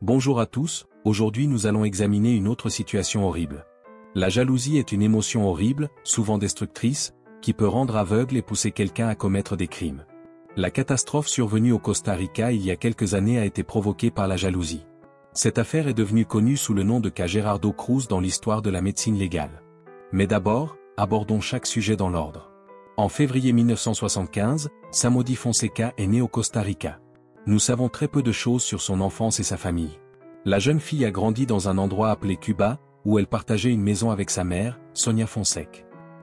Bonjour à tous, aujourd'hui nous allons examiner une autre situation horrible. La jalousie est une émotion horrible, souvent destructrice, qui peut rendre aveugle et pousser quelqu'un à commettre des crimes. La catastrophe survenue au Costa Rica il y a quelques années a été provoquée par la jalousie. Cette affaire est devenue connue sous le nom de cas Gerardo Cruz dans l'histoire de la médecine légale. Mais d'abord, abordons chaque sujet dans l'ordre. En février 1975, Samody Fonseca est né au Costa Rica. Nous savons très peu de choses sur son enfance et sa famille. La jeune fille a grandi dans un endroit appelé Cuba, où elle partageait une maison avec sa mère, Sonia Fonseca.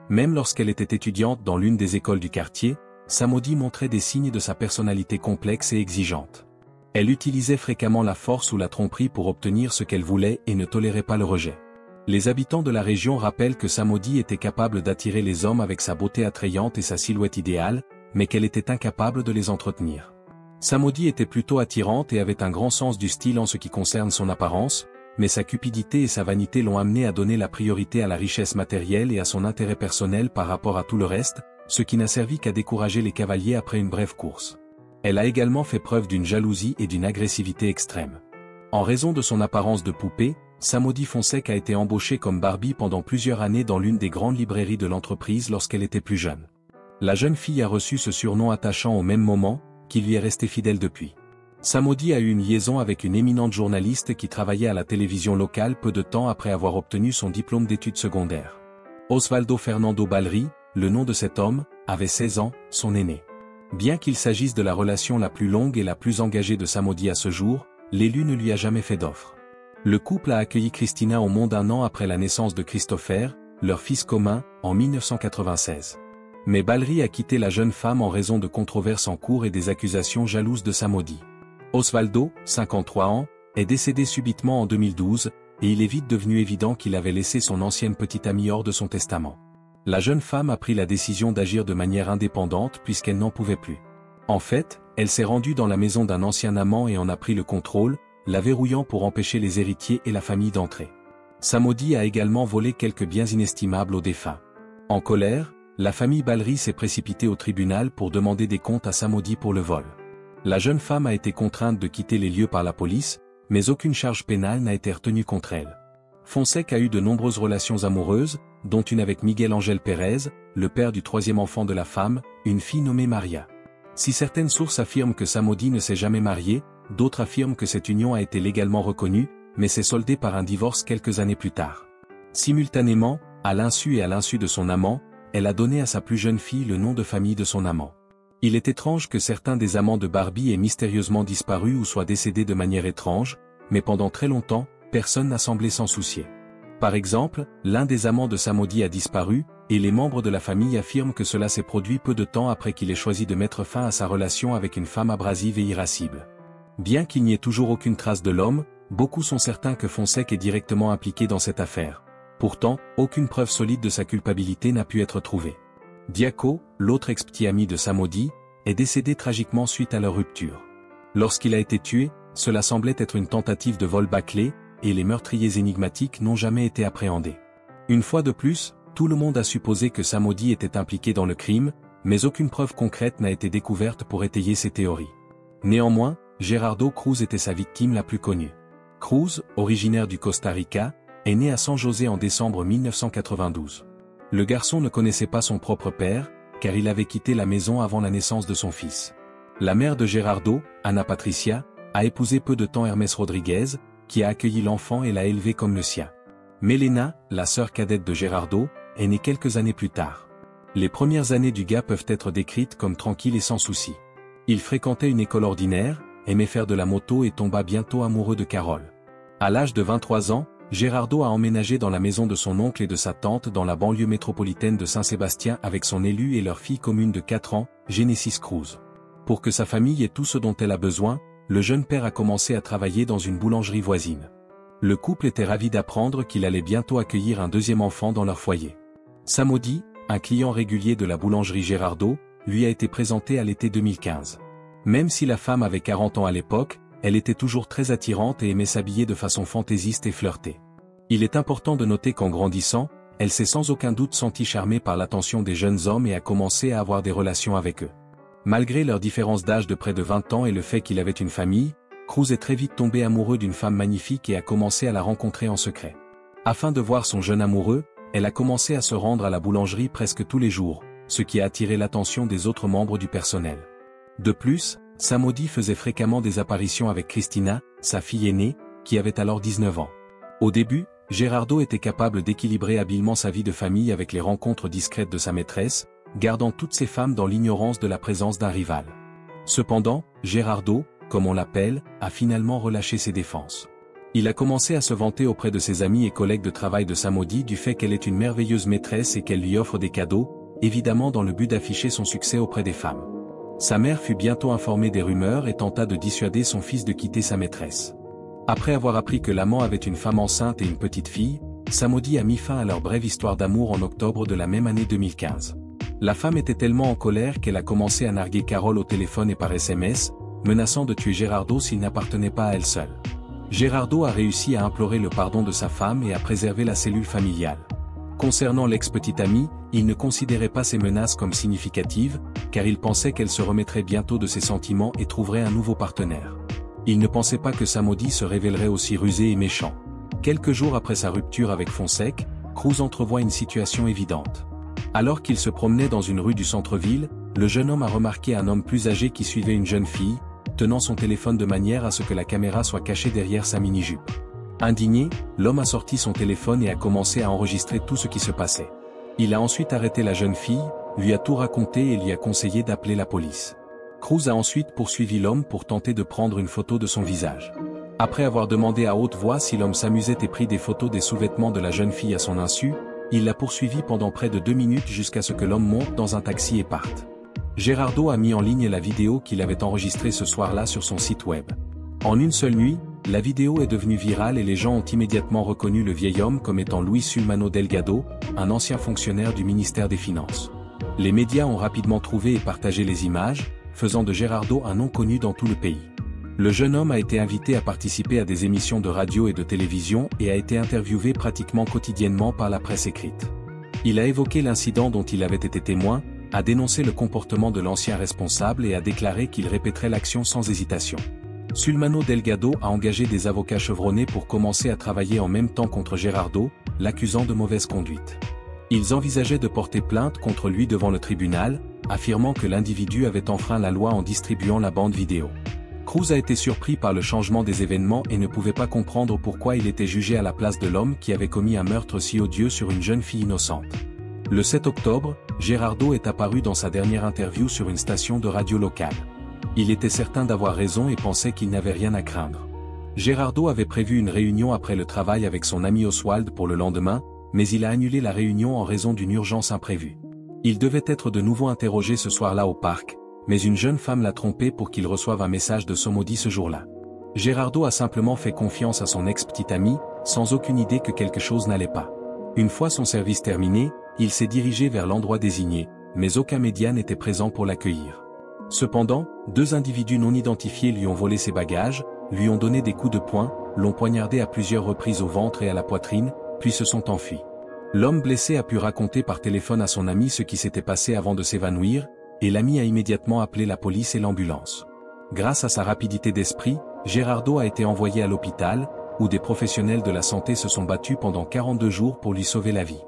Même lorsqu'elle était étudiante dans l'une des écoles du quartier, Samody montrait des signes de sa personnalité complexe et exigeante. Elle utilisait fréquemment la force ou la tromperie pour obtenir ce qu'elle voulait et ne tolérait pas le rejet. Les habitants de la région rappellent que Samody était capable d'attirer les hommes avec sa beauté attrayante et sa silhouette idéale, mais qu'elle était incapable de les entretenir. Samody était plutôt attirante et avait un grand sens du style en ce qui concerne son apparence, mais sa cupidité et sa vanité l'ont amené à donner la priorité à la richesse matérielle et à son intérêt personnel par rapport à tout le reste, ce qui n'a servi qu'à décourager les cavaliers après une brève course. Elle a également fait preuve d'une jalousie et d'une agressivité extrême. En raison de son apparence de poupée, Samody Fonseca a été embauchée comme Barbie pendant plusieurs années dans l'une des grandes librairies de l'entreprise lorsqu'elle était plus jeune. La jeune fille a reçu ce surnom attachant au même moment, qui lui est resté fidèle depuis. Samody a eu une liaison avec une éminente journaliste qui travaillait à la télévision locale peu de temps après avoir obtenu son diplôme d'études secondaires. Osvaldo Fernando Balri, le nom de cet homme, avait 16 ans, son aîné. Bien qu'il s'agisse de la relation la plus longue et la plus engagée de Samody à ce jour, l'élu ne lui a jamais fait d'offre. Le couple a accueilli Christina au monde un an après la naissance de Christopher, leur fils commun, en 1996. Mais Balri a quitté la jeune femme en raison de controverses en cours et des accusations jalouses de Samody. Osvaldo, 53 ans, est décédé subitement en 2012, et il est vite devenu évident qu'il avait laissé son ancienne petite amie hors de son testament. La jeune femme a pris la décision d'agir de manière indépendante puisqu'elle n'en pouvait plus. En fait, elle s'est rendue dans la maison d'un ancien amant et en a pris le contrôle, la verrouillant pour empêcher les héritiers et la famille d'entrer. Samody a également volé quelques biens inestimables aux défunts. En colère, la famille Balri s'est précipitée au tribunal pour demander des comptes à Samody pour le vol. La jeune femme a été contrainte de quitter les lieux par la police, mais aucune charge pénale n'a été retenue contre elle. Fonseca a eu de nombreuses relations amoureuses, dont une avec Miguel Ángel Pérez, le père du troisième enfant de la femme, une fille nommée Maria. Si certaines sources affirment que Samody ne s'est jamais marié, d'autres affirment que cette union a été légalement reconnue, mais s'est soldée par un divorce quelques années plus tard. Simultanément, à l'insu et à l'insu de son amant, elle a donné à sa plus jeune fille le nom de famille de son amant. Il est étrange que certains des amants de Barbie aient mystérieusement disparu ou soient décédés de manière étrange, mais pendant très longtemps, personne n'a semblé s'en soucier. Par exemple, l'un des amants de Samody a disparu, et les membres de la famille affirment que cela s'est produit peu de temps après qu'il ait choisi de mettre fin à sa relation avec une femme abrasive et irascible. Bien qu'il n'y ait toujours aucune trace de l'homme, beaucoup sont certains que Fonseca est directement impliqué dans cette affaire. Pourtant, aucune preuve solide de sa culpabilité n'a pu être trouvée. Diaco, l'autre ex-petit ami de Samody, est décédé tragiquement suite à leur rupture. Lorsqu'il a été tué, cela semblait être une tentative de vol bâclé, et les meurtriers énigmatiques n'ont jamais été appréhendés. Une fois de plus, tout le monde a supposé que Samody était impliqué dans le crime, mais aucune preuve concrète n'a été découverte pour étayer ces théories. Néanmoins, Gerardo Cruz était sa victime la plus connue. Cruz, originaire du Costa Rica, est né à San José en décembre 1992. Le garçon ne connaissait pas son propre père, car il avait quitté la maison avant la naissance de son fils. La mère de Gerardo, Ana Patricia, a épousé peu de temps Hermes Rodriguez, qui a accueilli l'enfant et l'a élevé comme le sien. Melena, la sœur cadette de Gerardo, est née quelques années plus tard. Les premières années du gars peuvent être décrites comme tranquilles et sans souci. Il fréquentait une école ordinaire, aimait faire de la moto et tomba bientôt amoureux de Carole. À l'âge de 23 ans, Gerardo a emménagé dans la maison de son oncle et de sa tante dans la banlieue métropolitaine de Saint-Sébastien avec son élu et leur fille commune de 4 ans, Genesis Cruz. Pour que sa famille ait tout ce dont elle a besoin, le jeune père a commencé à travailler dans une boulangerie voisine. Le couple était ravi d'apprendre qu'il allait bientôt accueillir un deuxième enfant dans leur foyer. Samody, un client régulier de la boulangerie Gerardo, lui a été présenté à l'été 2015. Même si la femme avait 40 ans à l'époque, elle était toujours très attirante et aimait s'habiller de façon fantaisiste et flirter. Il est important de noter qu'en grandissant, elle s'est sans aucun doute sentie charmée par l'attention des jeunes hommes et a commencé à avoir des relations avec eux. Malgré leur différence d'âge de près de 20 ans et le fait qu'il avait une famille, Cruz est très vite tombé amoureux d'une femme magnifique et a commencé à la rencontrer en secret. Afin de voir son jeune amoureux, elle a commencé à se rendre à la boulangerie presque tous les jours, ce qui a attiré l'attention des autres membres du personnel. De plus, Samody faisait fréquemment des apparitions avec Cristina, sa fille aînée, qui avait alors 19 ans. Au début, Gerardo était capable d'équilibrer habilement sa vie de famille avec les rencontres discrètes de sa maîtresse, gardant toutes ses femmes dans l'ignorance de la présence d'un rival. Cependant, Gerardo, comme on l'appelle, a finalement relâché ses défenses. Il a commencé à se vanter auprès de ses amis et collègues de travail de Samody du fait qu'elle est une merveilleuse maîtresse et qu'elle lui offre des cadeaux, évidemment dans le but d'afficher son succès auprès des femmes. Sa mère fut bientôt informée des rumeurs et tenta de dissuader son fils de quitter sa maîtresse. Après avoir appris que l'amant avait une femme enceinte et une petite fille, Samody a mis fin à leur brève histoire d'amour en octobre de la même année 2015. La femme était tellement en colère qu'elle a commencé à narguer Carole au téléphone et par SMS, menaçant de tuer Gerardo s'il n'appartenait pas à elle seule. Gerardo a réussi à implorer le pardon de sa femme et à préserver la cellule familiale. Concernant l'ex-petite amie, il ne considérait pas ces menaces comme significatives, car il pensait qu'elle se remettrait bientôt de ses sentiments et trouverait un nouveau partenaire. Il ne pensait pas que Samody se révélerait aussi rusé et méchant. Quelques jours après sa rupture avec Fonsèque, Cruz entrevoit une situation évidente. Alors qu'il se promenait dans une rue du centre-ville, le jeune homme a remarqué un homme plus âgé qui suivait une jeune fille, tenant son téléphone de manière à ce que la caméra soit cachée derrière sa mini-jupe. Indigné, l'homme a sorti son téléphone et a commencé à enregistrer tout ce qui se passait. Il a ensuite arrêté la jeune fille, lui a tout raconté et lui a conseillé d'appeler la police. Cruz a ensuite poursuivi l'homme pour tenter de prendre une photo de son visage. Après avoir demandé à haute voix si l'homme s'amusait et pris des photos des sous-vêtements de la jeune fille à son insu, il l'a poursuivi pendant près de 2 minutes jusqu'à ce que l'homme monte dans un taxi et parte. Gerardo a mis en ligne la vidéo qu'il avait enregistrée ce soir-là sur son site web. En une seule nuit, la vidéo est devenue virale et les gens ont immédiatement reconnu le vieil homme comme étant Luis Sulmano Delgado, un ancien fonctionnaire du ministère des Finances. Les médias ont rapidement trouvé et partagé les images, faisant de Gerardo un nom connu dans tout le pays. Le jeune homme a été invité à participer à des émissions de radio et de télévision et a été interviewé pratiquement quotidiennement par la presse écrite. Il a évoqué l'incident dont il avait été témoin, a dénoncé le comportement de l'ancien responsable et a déclaré qu'il répéterait l'action sans hésitation. Sulmano Delgado a engagé des avocats chevronnés pour commencer à travailler en même temps contre Gerardo, l'accusant de mauvaise conduite. Ils envisageaient de porter plainte contre lui devant le tribunal, affirmant que l'individu avait enfreint la loi en distribuant la bande vidéo. Cruz a été surpris par le changement des événements et ne pouvait pas comprendre pourquoi il était jugé à la place de l'homme qui avait commis un meurtre si odieux sur une jeune fille innocente. Le 7 octobre, Gerardo est apparu dans sa dernière interview sur une station de radio locale. Il était certain d'avoir raison et pensait qu'il n'avait rien à craindre. Gerardo avait prévu une réunion après le travail avec son ami Oswald pour le lendemain, mais il a annulé la réunion en raison d'une urgence imprévue. Il devait être de nouveau interrogé ce soir-là au parc, mais une jeune femme l'a trompé pour qu'il reçoive un message de Samody ce jour-là. Gerardo a simplement fait confiance à son ex-petite amie, sans aucune idée que quelque chose n'allait pas. Une fois son service terminé, il s'est dirigé vers l'endroit désigné, mais aucun média n'était présent pour l'accueillir. Cependant, 2 individus non identifiés lui ont volé ses bagages, lui ont donné des coups de poing, l'ont poignardé à plusieurs reprises au ventre et à la poitrine, puis se sont enfuis. L'homme blessé a pu raconter par téléphone à son ami ce qui s'était passé avant de s'évanouir, et l'ami a immédiatement appelé la police et l'ambulance. Grâce à sa rapidité d'esprit, Gerardo a été envoyé à l'hôpital, où des professionnels de la santé se sont battus pendant 42 jours pour lui sauver la vie.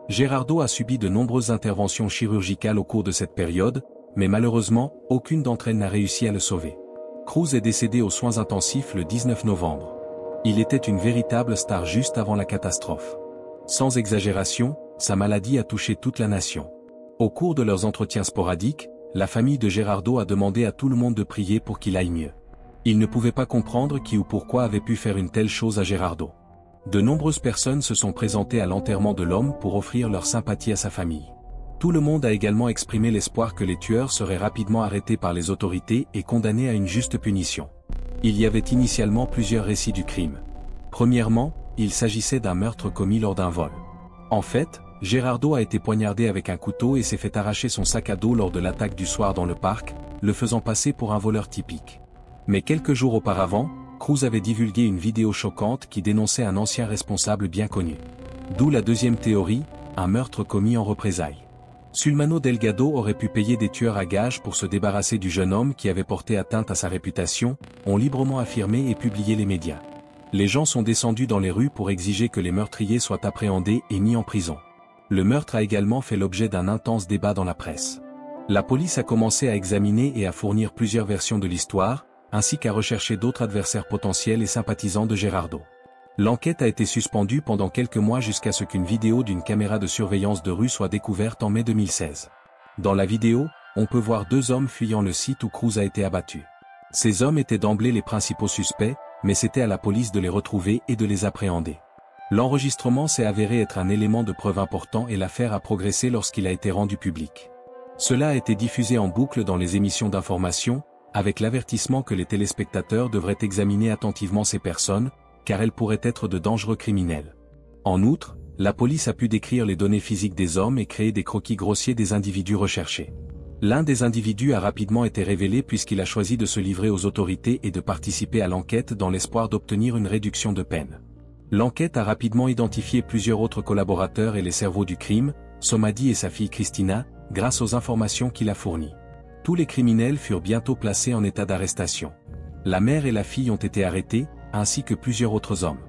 Gerardo a subi de nombreuses interventions chirurgicales au cours de cette période, mais malheureusement, aucune d'entre elles n'a réussi à le sauver. Cruz est décédé aux soins intensifs le 19 novembre. Il était une véritable star juste avant la catastrophe. Sans exagération, sa maladie a touché toute la nation. Au cours de leurs entretiens sporadiques, la famille de Gerardo a demandé à tout le monde de prier pour qu'il aille mieux. Ils ne pouvaient pas comprendre qui ou pourquoi avait pu faire une telle chose à Gerardo. De nombreuses personnes se sont présentées à l'enterrement de l'homme pour offrir leur sympathie à sa famille. Tout le monde a également exprimé l'espoir que les tueurs seraient rapidement arrêtés par les autorités et condamnés à une juste punition. Il y avait initialement plusieurs récits du crime. Premièrement, il s'agissait d'un meurtre commis lors d'un vol. En fait, Gerardo a été poignardé avec un couteau et s'est fait arracher son sac à dos lors de l'attaque du soir dans le parc, le faisant passer pour un voleur typique. Mais quelques jours auparavant, Cruz avait divulgué une vidéo choquante qui dénonçait un ancien responsable bien connu. D'où la deuxième théorie, un meurtre commis en représailles. Sulmano Delgado aurait pu payer des tueurs à gages pour se débarrasser du jeune homme qui avait porté atteinte à sa réputation, ont librement affirmé et publié les médias. Les gens sont descendus dans les rues pour exiger que les meurtriers soient appréhendés et mis en prison. Le meurtre a également fait l'objet d'un intense débat dans la presse. La police a commencé à examiner et à fournir plusieurs versions de l'histoire, ainsi qu'à rechercher d'autres adversaires potentiels et sympathisants de Gerardo. L'enquête a été suspendue pendant quelques mois jusqu'à ce qu'une vidéo d'une caméra de surveillance de rue soit découverte en mai 2016. Dans la vidéo, on peut voir deux hommes fuyant le site où Cruz a été abattu. Ces hommes étaient d'emblée les principaux suspects, mais c'était à la police de les retrouver et de les appréhender. L'enregistrement s'est avéré être un élément de preuve important et l'affaire a progressé lorsqu'il a été rendu public. Cela a été diffusé en boucle dans les émissions d'information, avec l'avertissement que les téléspectateurs devraient examiner attentivement ces personnes, car elles pourraient être de dangereux criminels. En outre, la police a pu décrire les données physiques des hommes et créer des croquis grossiers des individus recherchés. L'un des individus a rapidement été révélé puisqu'il a choisi de se livrer aux autorités et de participer à l'enquête dans l'espoir d'obtenir une réduction de peine. L'enquête a rapidement identifié plusieurs autres collaborateurs et les cerveaux du crime, Somadi et sa fille Cristina, grâce aux informations qu'il a fournies. Tous les criminels furent bientôt placés en état d'arrestation. La mère et la fille ont été arrêtés, ainsi que plusieurs autres hommes.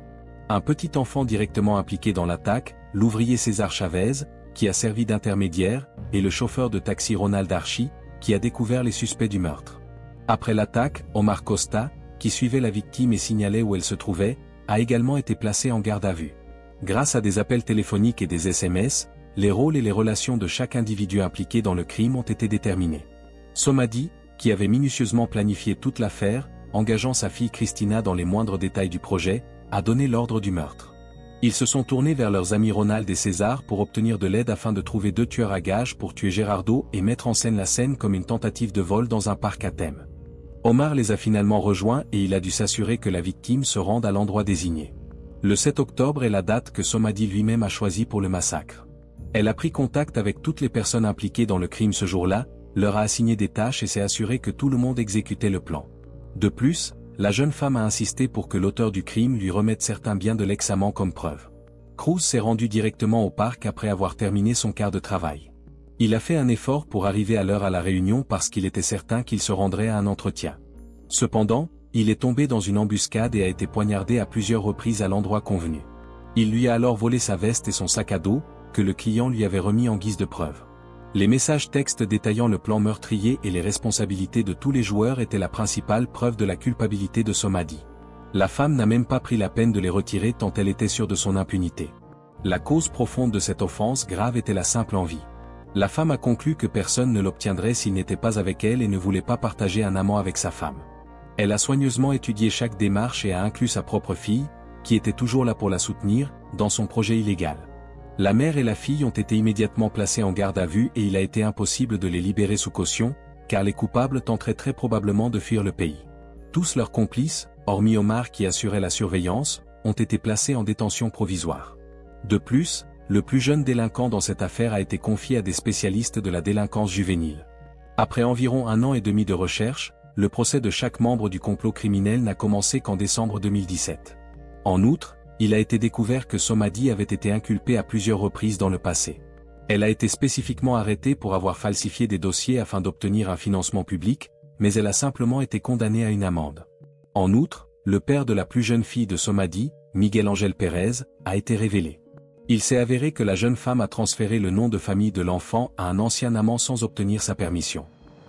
Un petit enfant directement impliqué dans l'attaque, l'ouvrier César Chavez, qui a servi d'intermédiaire, et le chauffeur de taxi Ronald Archi, qui a découvert les suspects du meurtre. Après l'attaque, Omar Costa, qui suivait la victime et signalait où elle se trouvait, a également été placé en garde à vue. Grâce à des appels téléphoniques et des SMS, les rôles et les relations de chaque individu impliqué dans le crime ont été déterminés. Somadi, qui avait minutieusement planifié toute l'affaire, engageant sa fille Cristina dans les moindres détails du projet, a donné l'ordre du meurtre. Ils se sont tournés vers leurs amis Ronald et César pour obtenir de l'aide afin de trouver deux tueurs à gages pour tuer Gerardo et mettre en scène la scène comme une tentative de vol dans un parc à thème. Omar les a finalement rejoints et il a dû s'assurer que la victime se rende à l'endroit désigné. Le 7 octobre est la date que Somadi lui-même a choisie pour le massacre. Elle a pris contact avec toutes les personnes impliquées dans le crime ce jour-là, leur a assigné des tâches et s'est assuré que tout le monde exécutait le plan. De plus, la jeune femme a insisté pour que l'auteur du crime lui remette certains biens de l'ex-amant comme preuve. Cruz s'est rendu directement au parc après avoir terminé son quart de travail. Il a fait un effort pour arriver à l'heure à la réunion parce qu'il était certain qu'il se rendrait à un entretien. Cependant, il est tombé dans une embuscade et a été poignardé à plusieurs reprises à l'endroit convenu. Il lui a alors volé sa veste et son sac à dos, que le client lui avait remis en guise de preuve. Les messages textes détaillant le plan meurtrier et les responsabilités de tous les joueurs étaient la principale preuve de la culpabilité de Somadi. La femme n'a même pas pris la peine de les retirer tant elle était sûre de son impunité. La cause profonde de cette offense grave était la simple envie. La femme a conclu que personne ne l'obtiendrait s'il n'était pas avec elle et ne voulait pas partager un amant avec sa femme. Elle a soigneusement étudié chaque démarche et a inclus sa propre fille, qui était toujours là pour la soutenir, dans son projet illégal. La mère et la fille ont été immédiatement placées en garde à vue et il a été impossible de les libérer sous caution, car les coupables tenteraient très probablement de fuir le pays. Tous leurs complices, hormis Omar qui assurait la surveillance, ont été placés en détention provisoire. De plus, le plus jeune délinquant dans cette affaire a été confié à des spécialistes de la délinquance juvénile. Après environ 1 an et demi de recherche, le procès de chaque membre du complot criminel n'a commencé qu'en décembre 2017. En outre, il a été découvert que Somadi avait été inculpée à plusieurs reprises dans le passé. Elle a été spécifiquement arrêtée pour avoir falsifié des dossiers afin d'obtenir un financement public, mais elle a simplement été condamnée à une amende. En outre, le père de la plus jeune fille de Somadi, Miguel Ángel Pérez, a été révélé. Il s'est avéré que la jeune femme a transféré le nom de famille de l'enfant à un ancien amant sans obtenir sa permission.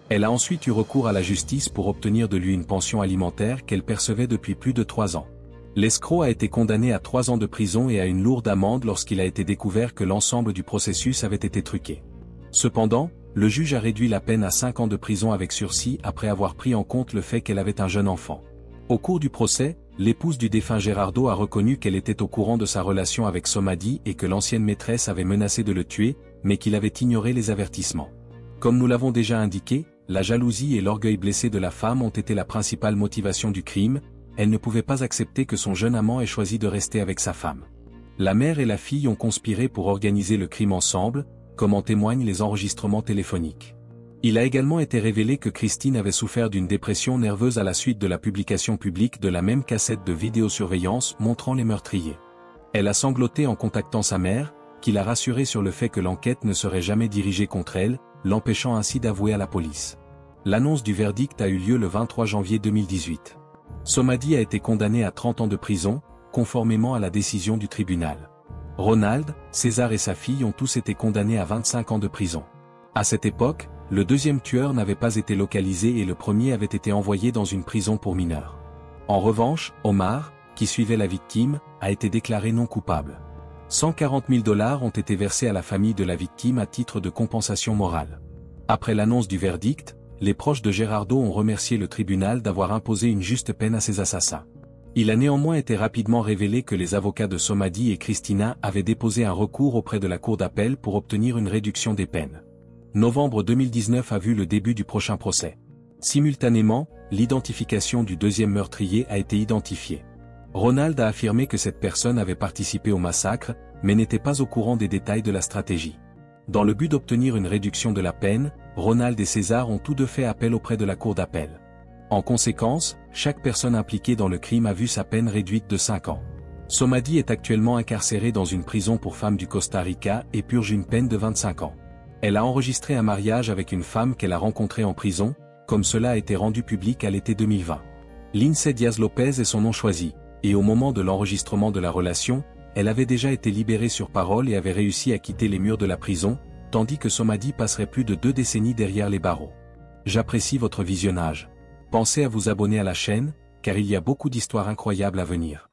Elle a ensuite eu recours à la justice pour obtenir de lui une pension alimentaire qu'elle percevait depuis plus de 3 ans. L'escroc a été condamné à 3 ans de prison et à une lourde amende lorsqu'il a été découvert que l'ensemble du processus avait été truqué. Cependant, le juge a réduit la peine à 5 ans de prison avec sursis après avoir pris en compte le fait qu'elle avait un jeune enfant. Au cours du procès, l'épouse du défunt Gerardo a reconnu qu'elle était au courant de sa relation avec Somadi et que l'ancienne maîtresse avait menacé de le tuer, mais qu'il avait ignoré les avertissements. Comme nous l'avons déjà indiqué, la jalousie et l'orgueil blessé de la femme ont été la principale motivation du crime. Elle ne pouvait pas accepter que son jeune amant ait choisi de rester avec sa femme. La mère et la fille ont conspiré pour organiser le crime ensemble, comme en témoignent les enregistrements téléphoniques. Il a également été révélé que Christine avait souffert d'une dépression nerveuse à la suite de la publication publique de la même cassette de vidéosurveillance montrant les meurtriers. Elle a sangloté en contactant sa mère, qui l'a rassurée sur le fait que l'enquête ne serait jamais dirigée contre elle, l'empêchant ainsi d'avouer à la police. L'annonce du verdict a eu lieu le 23 janvier 2018. Somady a été condamné à 30 ans de prison, conformément à la décision du tribunal. Ronald, César et sa fille ont tous été condamnés à 25 ans de prison. À cette époque, le deuxième tueur n'avait pas été localisé et le premier avait été envoyé dans une prison pour mineurs. En revanche, Omar, qui suivait la victime, a été déclaré non coupable. 140 000 $ ont été versés à la famille de la victime à titre de compensation morale. Après l'annonce du verdict, les proches de Gerardo ont remercié le tribunal d'avoir imposé une juste peine à ses assassins. Il a néanmoins été rapidement révélé que les avocats de Somady et Christina avaient déposé un recours auprès de la cour d'appel pour obtenir une réduction des peines. Novembre 2019 a vu le début du prochain procès. Simultanément, l'identification du deuxième meurtrier a été identifiée. Ronald a affirmé que cette personne avait participé au massacre, mais n'était pas au courant des détails de la stratégie. Dans le but d'obtenir une réduction de la peine, Ronald et César ont tous deux fait appel auprès de la cour d'appel. En conséquence, chaque personne impliquée dans le crime a vu sa peine réduite de 5 ans. Somady est actuellement incarcérée dans une prison pour femmes du Costa Rica et purge une peine de 25 ans. Elle a enregistré un mariage avec une femme qu'elle a rencontrée en prison, comme cela a été rendu public à l'été 2020. Lindsay Diaz-Lopez est son nom choisi, et au moment de l'enregistrement de la relation, elle avait déjà été libérée sur parole et avait réussi à quitter les murs de la prison, tandis que Somady passerait plus de 2 décennies derrière les barreaux. J'apprécie votre visionnage. Pensez à vous abonner à la chaîne, car il y a beaucoup d'histoires incroyables à venir.